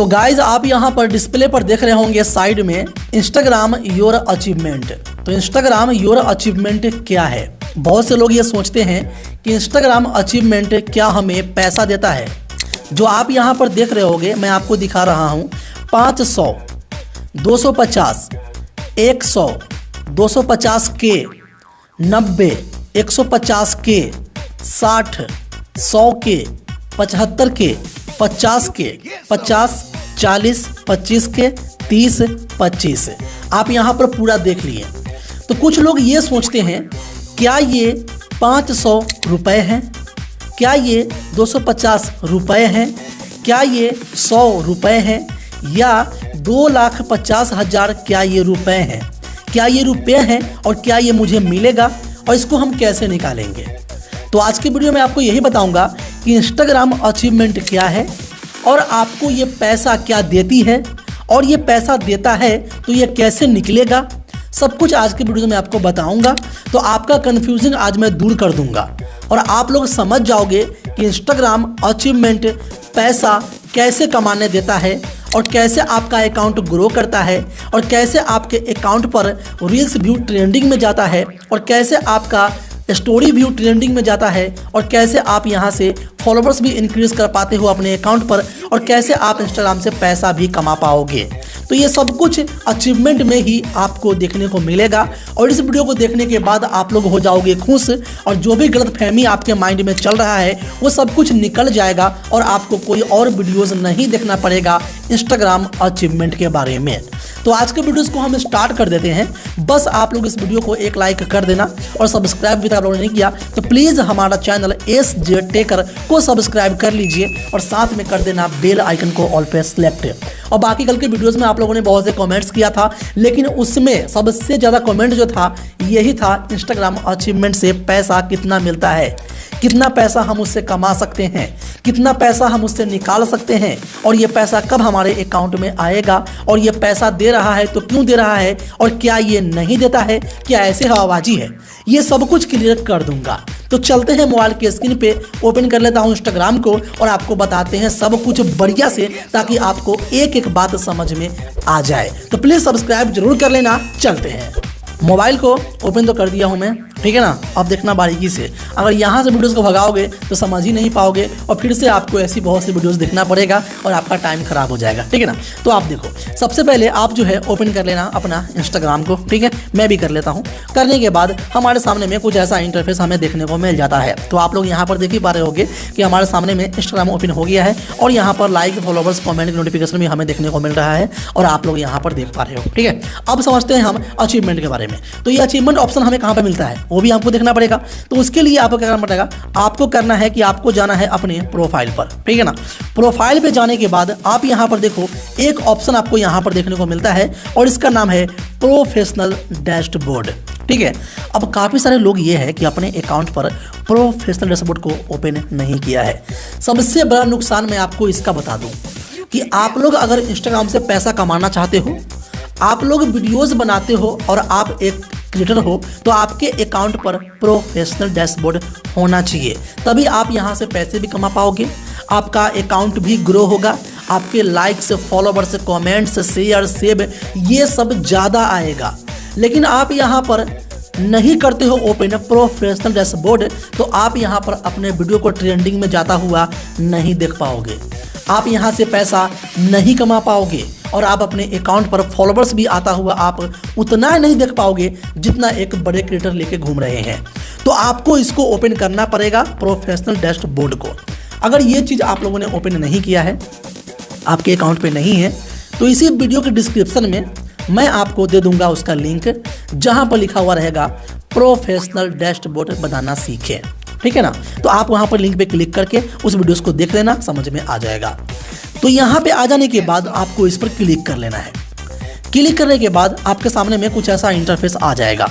तो गाइज आप यहाँ पर डिस्प्ले पर देख रहे होंगे साइड में इंस्टाग्राम योर अचीवमेंट। तो इंस्टाग्राम योर अचीवमेंट क्या है? बहुत से लोग ये सोचते हैं कि इंस्टाग्राम अचीवमेंट क्या हमें पैसा देता है। जो आप यहाँ पर देख रहे होंगे मैं आपको दिखा रहा हूँ 500, 250, 100, 250 के, 90, 150 के, 60, 100 के, 75 के, 50 के, 50, 40, 25 के, 30, 25। आप यहाँ पर पूरा देख लिए। तो कुछ लोग ये सोचते हैं क्या ये 500 रुपये हैं, क्या ये 250 रुपये हैं, क्या ये 100 रुपये हैं, या 2,50,000 क्या ये रुपये हैं, क्या ये रुपये हैं और क्या ये मुझे मिलेगा और इसको हम कैसे निकालेंगे। तो आज की वीडियो में आपको यही बताऊंगा कि इंस्टाग्राम अचीवमेंट क्या है और आपको ये पैसा क्या देती है, और ये पैसा देता है तो ये कैसे निकलेगा, सब कुछ आज की वीडियो में आपको बताऊंगा। तो आपका कन्फ्यूजन आज मैं दूर कर दूंगा और आप लोग समझ जाओगे कि इंस्टाग्राम अचीवमेंट पैसा कैसे कमाने देता है और कैसे आपका अकाउंट ग्रो करता है और कैसे आपके अकाउंट पर रील्स व्यू ट्रेंडिंग में जाता है और कैसे आपका स्टोरी व्यू ट्रेंडिंग में जाता है और कैसे आप यहां से फॉलोवर्स भी इंक्रीज कर पाते हो अपने अकाउंट पर और कैसे आप इंस्टाग्राम से पैसा भी कमा पाओगे। तो ये सब कुछ अचीवमेंट में ही आपको देखने को मिलेगा और इस वीडियो को देखने के बाद आप लोग हो जाओगे खुश और जो भी गलतफहमी आपके माइंड में चल रहा है वो सब कुछ निकल जाएगा और आपको कोई और वीडियोस नहीं देखना पड़ेगा इंस्टाग्राम अचीवमेंट के बारे में। तो आज के वीडियोस को हम स्टार्ट कर देते हैं। बस आप लोग इस वीडियो को एक लाइक कर देना और सब्सक्राइब भी आप लोगों ने नहीं किया तो प्लीज़ हमारा चैनल SJ टेकर को सब्सक्राइब कर लीजिए और साथ में कर देना बेल आइकन को ऑल पे सेलेक्ट। और बाकी कल के वीडियोस में आप लोगों ने बहुत से कमेंट्स किया था, लेकिन उसमें सबसे ज़्यादा कमेंट जो था यही था इंस्टाग्राम अचीवमेंट से पैसा कितना मिलता है, कितना पैसा हम उससे कमा सकते हैं, कितना पैसा हम उससे निकाल सकते हैं और ये पैसा कब हमारे अकाउंट में आएगा और ये पैसा दे रहा है तो क्यों दे रहा है और क्या ये नहीं देता है, क्या ऐसे हवाबाजी है, ये सब कुछ क्लियर कर दूंगा। तो चलते हैं मोबाइल के स्क्रीन पे, ओपन कर लेता हूं इंस्टाग्राम को और आपको बताते हैं सब कुछ बढ़िया से ताकि आपको एक एक बात समझ में आ जाए। तो प्लीज़ सब्सक्राइब जरूर कर लेना। चलते हैं, मोबाइल को ओपन तो कर दिया हूं मैं, ठीक है ना। अब देखना बारीकी से, अगर यहाँ से वीडियोस को भगाओगे तो समझ ही नहीं पाओगे और फिर से आपको ऐसी बहुत सी वीडियोस देखना पड़ेगा और आपका टाइम खराब हो जाएगा, ठीक है ना। तो आप देखो, सबसे पहले आप जो है ओपन कर लेना अपना इंस्टाग्राम को, ठीक है। मैं भी कर लेता हूँ। करने के बाद हमारे सामने में कुछ ऐसा इंटरफेस हमें देखने को मिल जाता है। तो आप लोग यहाँ पर देख ही पा रहे होंगे कि हमारे सामने में इंस्टाग्राम ओपन हो गया है और यहाँ पर लाइक, फॉलोवर्स, कॉमेंट, नोटिफिकेशन भी हमें देखने को मिल रहा है और आप लोग यहाँ पर देख पा रहे हो, ठीक है। अब समझते हैं हम अचीवमेंट के बारे में। तो ये अचीवमेंट ऑप्शन हमें कहाँ पर मिलता है वो भी आपको देखना पड़ेगा। तो उसके लिए आपको क्या करना पड़ेगा, आपको करना है कि आपको जाना है अपने प्रोफाइल पर, ठीक है ना। प्रोफाइल पे जाने के बाद आप यहां पर देखो एक ऑप्शन आपको यहां पर देखने को मिलता है और इसका नाम है प्रोफेशनल डैशबोर्ड, ठीक है। अब काफ़ी सारे लोग ये है कि अपने अकाउंट पर प्रोफेशनल डैशबोर्ड को ओपन नहीं किया है। सबसे बड़ा नुकसान मैं आपको इसका बता दूं कि आप लोग अगर इंस्टाग्राम से पैसा कमाना चाहते हो, आप लोग वीडियोस बनाते हो और आप एक क्रिएटर हो, तो आपके अकाउंट पर प्रोफेशनल डैशबोर्ड होना चाहिए। तभी आप यहां से पैसे भी कमा पाओगे, आपका अकाउंट भी ग्रो होगा, आपके likes, followers, comments, share, save ये सब ज़्यादा आएगा। लेकिन आप यहां पर नहीं करते हो ओपन प्रोफेशनल डैशबोर्ड तो आप यहां पर अपने वीडियो को ट्रेंडिंग में जाता हुआ नहीं देख पाओगे, आप यहां से पैसा नहीं कमा पाओगे और आप अपने अकाउंट पर फॉलोवर्स भी आता हुआ आप उतना नहीं देख पाओगे जितना एक बड़े क्रिएटर लेके घूम रहे हैं। तो आपको इसको ओपन करना पड़ेगा प्रोफेशनल डैशबोर्ड को। अगर ये चीज़ आप लोगों ने ओपन नहीं किया है, आपके अकाउंट पे नहीं है, तो इसी वीडियो के डिस्क्रिप्शन में मैं आपको दे दूंगा उसका लिंक जहां पर लिखा हुआ रहेगा प्रोफेशनल डैशबोर्ड बनाना सीखें, ठीक है ना। तो आप वहां पर लिंक पे क्लिक करके उस वीडियोस को देख लेना, समझ में आ जाएगा। तो यहाँ पे आ जाने के बाद आपको इस पर क्लिक कर लेना है। क्लिक करने के बाद आपके सामने में कुछ ऐसा इंटरफेस आ जाएगा।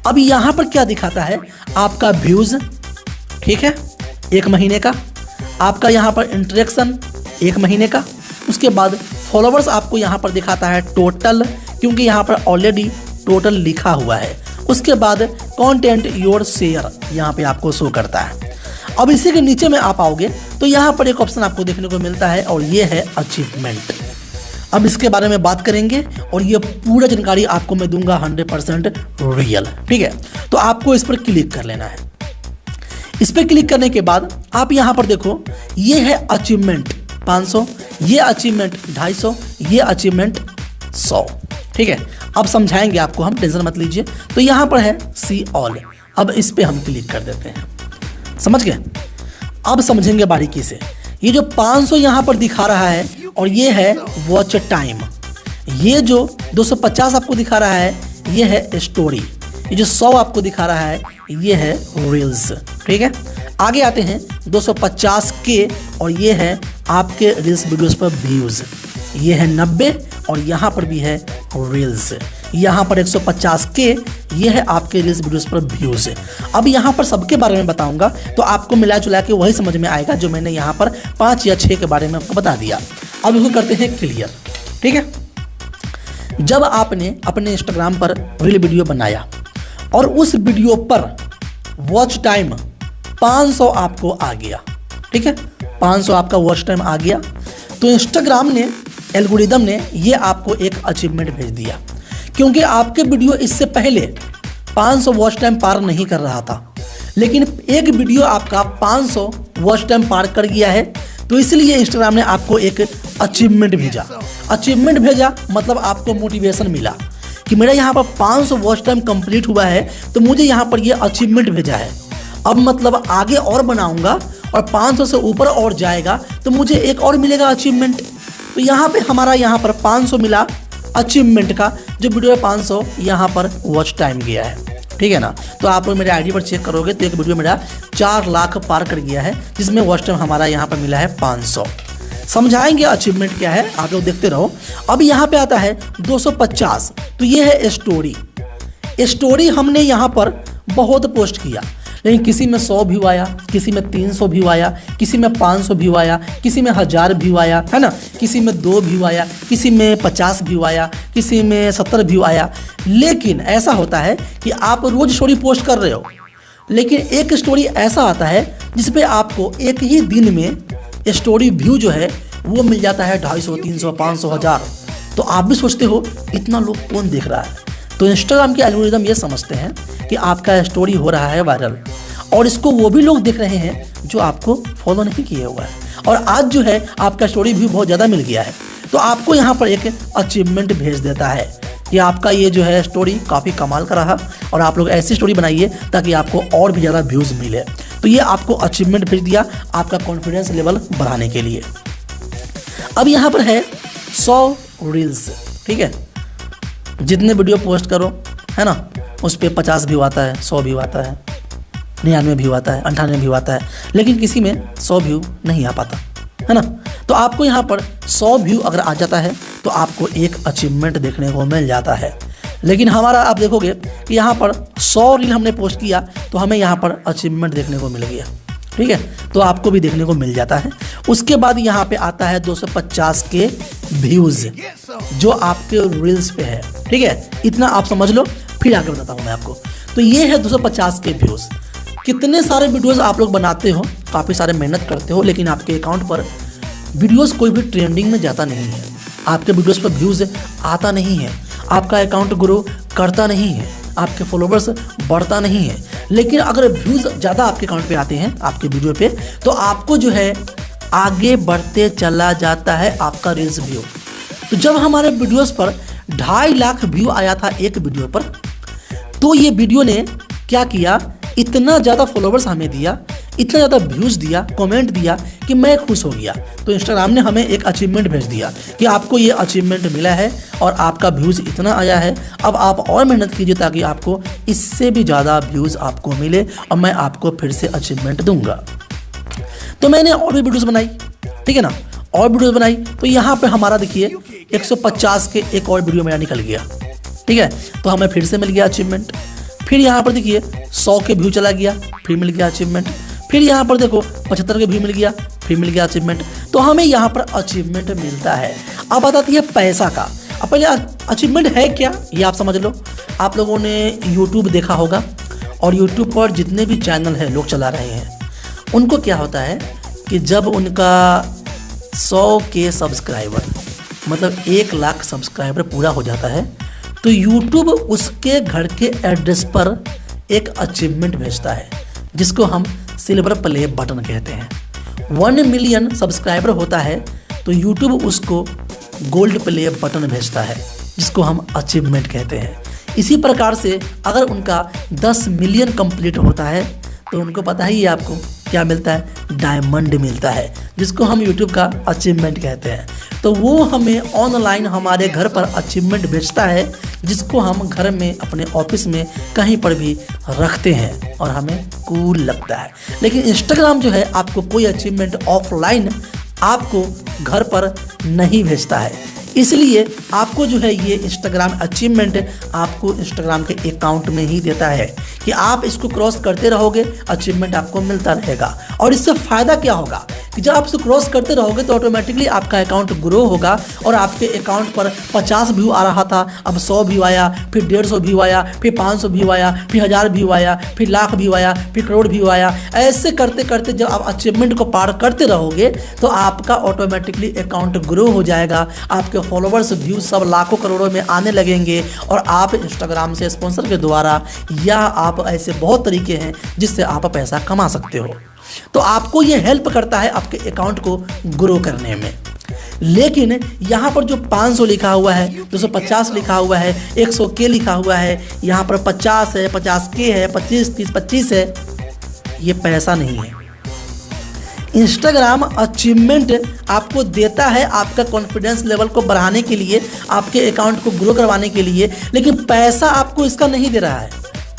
अब यहाँ पर क्या दिखाता है, आपका व्यूज़, ठीक है, 1 महीने का, आपका यहाँ पर इंटरेक्शन 1 महीने का, उसके बाद फॉलोवर्स आपको यहाँ पर दिखाता है टोटल, क्योंकि यहाँ पर ऑलरेडी टोटल लिखा हुआ है। उसके बाद कंटेंट योर शेयर यहाँ पे आपको शो करता है। अब इसी के नीचे में आप आओगे तो यहाँ पर एक ऑप्शन आपको देखने को मिलता है और ये है अचीवमेंट। अब इसके बारे में बात करेंगे और ये पूरा जानकारी आपको मैं दूंगा 100% रियल। ठीक है, तो आपको इस पर क्लिक कर लेना है। इस पर क्लिक करने के बाद आप यहाँ पर देखो, ये है अचीवमेंट 500, ये अचीवमेंट 250, ये अचीवमेंट 100। ठीक है, अब समझाएंगे आपको हम, टेंशन मत लीजिए। तो यहाँ पर है सी ऑल, अब इस पर हम क्लिक कर देते हैं। समझ गए? अब समझेंगे बारीकी से। ये जो 500 यहाँ पर दिखा रहा है और ये है वॉच टाइम, ये जो 250 आपको दिखा रहा है ये है स्टोरी, ये जो 100 आपको दिखा रहा है ये है रील्स। ठीक है, आगे आते हैं 250 के और ये है आपके रील्स वीडियोस पर व्यूज़, ये है 90 और यहाँ पर भी है रील्स। यहाँ पर 150 के ये है आपके रील्स वीडियोस पर व्यूज़। अब यहाँ पर सबके बारे में बताऊंगा तो आपको मिला जुला के वही समझ में आएगा जो मैंने यहाँ पर 5 या 6 के बारे में आपको बता दिया। अब इसको करते हैं क्लियर। ठीक है, जब आपने अपने इंस्टाग्राम पर रील वीडियो बनाया और उस वीडियो पर वॉच टाइम 500 आपको आ गया, ठीक है, 500 आपका वॉच टाइम आ गया, तो इंस्टाग्राम ने, एल्गोरिदम ने ये आपको एक अचीवमेंट भेज दिया, क्योंकि आपके वीडियो इससे पहले 500 वॉच टाइम पार नहीं कर रहा था, लेकिन एक वीडियो आपका 500 वॉच टाइम पार कर गया है, तो इसलिए इंस्टाग्राम ने आपको एक अचीवमेंट भेजा। अचीवमेंट भेजा मतलब आपको मोटिवेशन मिला कि मेरा यहाँ पर 500 वॉच टाइम कंप्लीट हुआ है, तो मुझे यहाँ पर ये अचीवमेंट भेजा है। अब मतलब आगे और बनाऊंगा और 500 से ऊपर और जाएगा तो मुझे एक और मिलेगा अचीवमेंट। तो यहाँ पे हमारा यहाँ पर 500 मिला अचीवमेंट का, जो वीडियो है 500 यहाँ पर वॉच टाइम गया है। ठीक है ना, तो आप लोग मेरे आईडी पर चेक करोगे तो एक वीडियो मेरा 4 लाख पार कर गया है, जिसमें वॉच टाइम हमारा यहाँ पर मिला है 500। समझाएंगे अचीवमेंट क्या है, आप लोग देखते रहो। अब यहाँ पे आता है 250, तो ये है स्टोरी। स्टोरी हमने यहाँ पर बहुत पोस्ट किया, लेकिन किसी में 100 व्यू आया, किसी में 300 व्यू आया, किसी में 500 व्यू आया, किसी में 1000 व्यू आया, है ना, किसी में 2 व्यू आया, किसी में 50 व्यू आया, किसी में 70 व्यू आया। लेकिन ऐसा होता है कि आप रोज स्टोरी पोस्ट कर रहे हो, लेकिन एक स्टोरी ऐसा आता है जिसपे आपको एक ही दिन में स्टोरी व्यू जो है वो मिल जाता है 250, 300, 500, 1000। तो आप भी सोचते हो इतना लोग कौन देख रहा है। तो इंस्टाग्राम के एल्गोरिदम ये समझते हैं कि आपका स्टोरी हो रहा है वायरल, और इसको वो भी लोग देख रहे हैं जो आपको फॉलो नहीं किए हुआ है, और आज जो है आपका स्टोरी व्यू बहुत ज़्यादा मिल गया है, तो आपको यहाँ पर एक अचीवमेंट भेज देता है कि आपका ये जो है स्टोरी काफ़ी कमाल का रहा और आप लोग ऐसी स्टोरी बनाइए ताकि आपको और भी ज़्यादा व्यूज़ मिले। तो ये आपको अचीवमेंट भेज दिया आपका कॉन्फिडेंस लेवल बढ़ाने के लिए। अब यहाँ पर है 100 रील्स। ठीक है, जितने वीडियो पोस्ट करो, है ना, उस पर 50 व्यू आता है, 100 व्यू आता है, 99 व्यू आता है, 98 व्यू आता है, लेकिन किसी में 100 व्यू नहीं आ पाता, है ना। तो आपको यहाँ पर 100 व्यू अगर आ जाता है तो आपको एक अचीवमेंट देखने को मिल जाता है। लेकिन हमारा आप देखोगे कि यहाँ पर 100 रील हमने पोस्ट किया तो हमें यहाँ पर अचीवमेंट देखने को मिल गया। ठीक है, तो आपको भी देखने को मिल जाता है। उसके बाद यहाँ पे आता है 250 के व्यूज़ जो आपके रील्स पे है। ठीक है, इतना आप समझ लो, फिर आगे बताता हूँ मैं आपको। तो ये है 250 के व्यूज़। कितने सारे वीडियोज़ आप लोग बनाते हो, काफ़ी सारे मेहनत करते हो, लेकिन आपके अकाउंट पर वीडियोज़ कोई भी ट्रेंडिंग में जाता नहीं है, आपके वीडियोज़ पर व्यूज़ आता नहीं है, आपका अकाउंट ग्रो करता नहीं है, आपके फॉलोवर्स बढ़ता नहीं है। लेकिन अगर व्यूज़ ज़्यादा आपके अकाउंट पे आते हैं आपके वीडियो पे, तो आपको जो है आगे बढ़ते चला जाता है आपका रील्स व्यू। तो जब हमारे वीडियोस पर 2.5 लाख व्यू आया था एक वीडियो पर, तो ये वीडियो ने क्या किया, इतना ज़्यादा फॉलोवर्स हमें दिया, इतना ज़्यादा व्यूज़ दिया, कमेंट दिया कि मैं खुश हो गया। तो इंस्टाग्राम ने हमें एक अचीवमेंट भेज दिया कि आपको ये अचीवमेंट मिला है और आपका व्यूज़ इतना आया है, अब आप और मेहनत कीजिए ताकि आपको इससे भी ज़्यादा व्यूज़ आपको मिले और मैं आपको फिर से अचीवमेंट दूंगा। तो मैंने और भी वीडियोज़ बनाई, ठीक है ना, और वीडियोज़ बनाई। तो यहाँ पर हमारा देखिए 150 के एक और वीडियो मेरा निकल गया। ठीक है, तो हमें फिर से मिल गया अचीवमेंट। फिर यहाँ पर देखिए 100 के व्यू चला गया, फिर मिल गया अचीवमेंट। फिर यहाँ पर देखो 75 के व्यू मिल गया, फिर मिल गया अचीवमेंट। तो हमें यहाँ पर अचीवमेंट मिलता है। अब बताती है पैसा का। अब पहले अचीवमेंट है क्या ये आप समझ लो। आप लोगों ने यूट्यूब देखा होगा और यूट्यूब पर जितने भी चैनल हैं लोग चला रहे हैं, उनको क्या होता है कि जब उनका 100K सब्सक्राइबर मतलब 1 लाख सब्सक्राइबर पूरा हो जाता है तो यूट्यूब उसके घर के एड्रेस पर एक अचीवमेंट भेजता है जिसको हम सिल्वर प्ले बटन कहते हैं। 1 मिलियन सब्सक्राइबर होता है तो यूट्यूब उसको गोल्ड प्ले बटन भेजता है जिसको हम अचीवमेंट कहते हैं। इसी प्रकार से अगर उनका 10 मिलियन कंप्लीट होता है तो उनको पता ही है आपको क्या मिलता है, डायमंड मिलता है जिसको हम यूट्यूब का अचीवमेंट कहते हैं। तो वो हमें ऑनलाइन हमारे घर पर अचीवमेंट भेजता है जिसको हम घर में अपने ऑफिस में कहीं पर भी रखते हैं और हमें कूल लगता है। लेकिन इंस्टाग्राम जो है आपको कोई अचीवमेंट ऑफलाइन आपको घर पर नहीं भेजता है, इसलिए आपको जो है ये इंस्टाग्राम अचीवमेंट आपको इंस्टाग्राम के अकाउंट में ही देता है कि आप इसको क्रॉस करते रहोगे, अचीवमेंट आपको मिलता रहेगा। और इससे फ़ायदा क्या होगा कि जब आप इसको क्रॉस करते रहोगे तो ऑटोमेटिकली आपका अकाउंट ग्रो होगा और आपके अकाउंट पर 50 व्यू आ रहा था, अब 100 व्यू आया, फिर 150 व्यू आया, फिर 500 व्यू आया, फिर 1000 व्यू आया, फिर लाख व्यू आया, फिर करोड़ व्यू आया। ऐसे करते करते जब आप अचीवमेंट को पार करते रहोगे तो आपका ऑटोमेटिकली अकाउंट ग्रो हो जाएगा, आपके फॉलोवर्स व्यू सब लाखों करोड़ों में आने लगेंगे और आप इंस्टाग्राम से स्पॉन्सर के द्वारा या आप ऐसे बहुत तरीके हैं जिससे आप पैसा कमा सकते हो। तो आपको ये हेल्प करता है आपके अकाउंट को ग्रो करने में। लेकिन यहाँ पर जो 500 लिखा हुआ है, 250 लिखा हुआ है, 100K लिखा हुआ है, यहाँ पर 50 है, 50K है, 25, 30, 25 है, ये पैसा नहीं है। इंस्टाग्राम अचीवमेंट आपको देता है आपका कॉन्फिडेंस लेवल को बढ़ाने के लिए, आपके अकाउंट को ग्रो करवाने के लिए, लेकिन पैसा आपको इसका नहीं दे रहा है।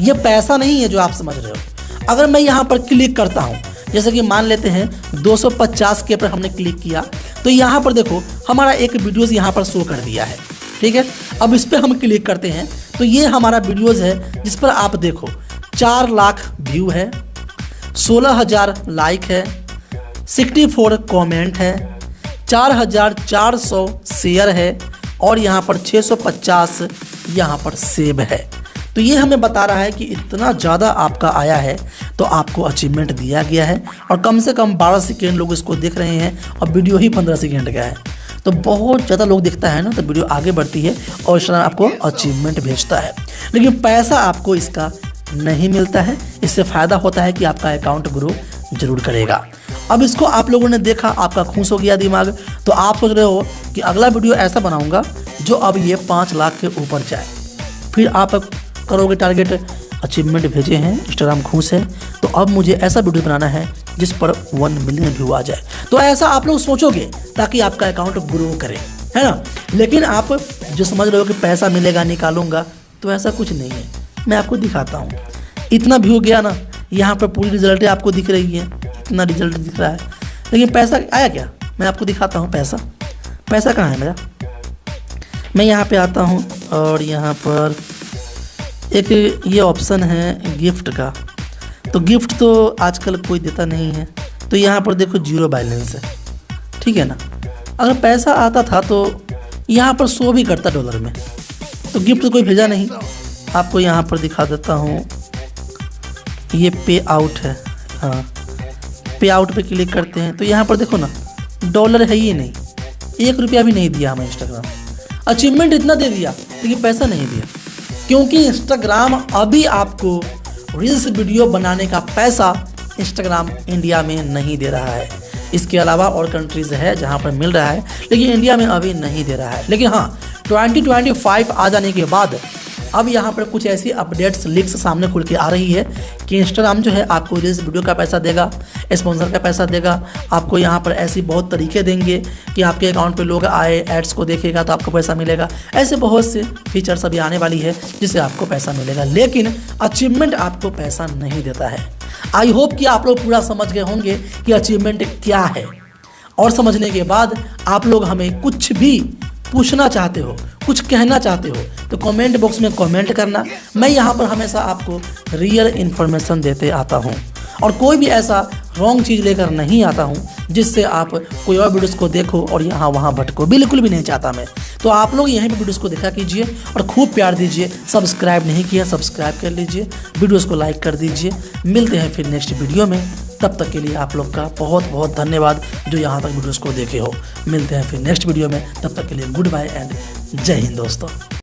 ये पैसा नहीं है जो आप समझ रहे हो। अगर मैं यहाँ पर क्लिक करता हूँ, जैसे कि मान लेते हैं 250K पर हमने क्लिक किया तो यहाँ पर देखो हमारा एक वीडियोज़ यहाँ पर शो कर दिया है, ठीक है। अब इस पर हम क्लिक करते हैं तो ये हमारा वीडियोज़ है जिस पर आप देखो 4 लाख व्यू है, 16,000 लाइक है, 64 कमेंट है, 4,400 शेयर है और यहाँ पर 650 यहाँ पर सेव है। तो ये हमें बता रहा है कि इतना ज़्यादा आपका आया है तो आपको अचीवमेंट दिया गया है और कम से कम 12 सेकेंड लोग इसको देख रहे हैं और वीडियो ही 15 सेकेंड का है। तो बहुत ज़्यादा लोग दिखता है ना, तो वीडियो आगे बढ़ती है और इंस्टाग्राम आपको अचीवमेंट भेजता है। लेकिन पैसा आपको इसका नहीं मिलता है। इससे फ़ायदा होता है कि आपका अकाउंट ग्रो जरूर करेगा। अब इसको आप लोगों ने देखा, आपका खुश हो गया दिमाग, तो आप सोच रहे हो कि अगला वीडियो ऐसा बनाऊंगा जो अब ये 5 लाख के ऊपर जाए। फिर आप करोगे टारगेट, अचीवमेंट भेजे हैं, इंस्टाग्राम खुश है, तो अब मुझे ऐसा वीडियो बनाना है जिस पर 1 मिलियन व्यू आ जाए। तो ऐसा आप लोग सोचोगे ताकि आपका अकाउंट ग्रो करे, है ना। लेकिन आप जो समझ रहे हो कि पैसा मिलेगा निकालूंगा, तो ऐसा कुछ नहीं है। मैं आपको दिखाता हूँ, इतना व्यू गया ना, यहाँ पर पूरी रिजल्टें आपको दिख रही है, इतना रिजल्ट दिख रहा है, लेकिन पैसा आया क्या? मैं आपको दिखाता हूँ पैसा कहाँ है मेरा। मैं यहाँ पे आता हूँ और यहाँ पर एक ये ऑप्शन है गिफ्ट का, तो गिफ्ट तो आजकल कोई देता नहीं है, तो यहाँ पर देखो 0 बैलेंस है, ठीक है ना। अगर पैसा आता था तो यहाँ पर शो भी करता डॉलर में, तो गिफ्ट तो कोई भेजा नहीं। आपको यहाँ पर दिखा देता हूँ, ये पे आउट है, हाँ पे आउट पे क्लिक करते हैं तो यहाँ पर देखो ना डॉलर है ही नहीं, 1 रुपया भी नहीं दिया हमें इंस्टाग्राम। अचीवमेंट इतना दे दिया लेकिन पैसा नहीं दिया, क्योंकि इंस्टाग्राम अभी आपको रील्स वीडियो बनाने का पैसा इंस्टाग्राम इंडिया में नहीं दे रहा है। इसके अलावा और कंट्रीज़ है जहां पर मिल रहा है, लेकिन इंडिया में अभी नहीं दे रहा है। लेकिन हाँ, 2025 आ जाने के बाद अब यहाँ पर कुछ ऐसी अपडेट्स लीक्स सामने खुल के आ रही है कि इंस्टाग्राम जो है आपको रील्स वीडियो का पैसा देगा, स्पॉन्सर का पैसा देगा, आपको यहाँ पर ऐसी बहुत तरीके देंगे कि आपके अकाउंट पे लोग आए, एड्स को देखेगा तो आपको पैसा मिलेगा। ऐसे बहुत से फीचर्स अभी आने वाली है जिससे आपको पैसा मिलेगा, लेकिन अचीवमेंट आपको पैसा नहीं देता है। आई होप कि आप लोग पूरा समझ गए होंगे कि अचीवमेंट क्या है, और समझने के बाद आप लोग हमें कुछ भी पूछना चाहते हो, कुछ कहना चाहते हो तो कमेंट बॉक्स में कमेंट करना। मैं यहाँ पर हमेशा आपको रियल इन्फॉर्मेशन देते आता हूँ और कोई भी ऐसा रॉन्ग चीज़ लेकर नहीं आता हूँ जिससे आप कोई और वीडियोस को देखो और यहाँ वहाँ भटको, बिल्कुल भी नहीं चाहता मैं। तो आप लोग यहीं पे वीडियोस को देखा कीजिए और खूब प्यार दीजिए। सब्सक्राइब नहीं किया सब्सक्राइब कर लीजिए, वीडियोस को लाइक कर दीजिए। मिलते हैं फिर नेक्स्ट वीडियो में। तब तक के लिए आप लोग का बहुत बहुत धन्यवाद जो यहाँ तक वीडियोज़ को देखे हो। मिलते हैं फिर नेक्स्ट वीडियो में, तब तक के लिए गुड बाय एंड जय हिंद दोस्तों।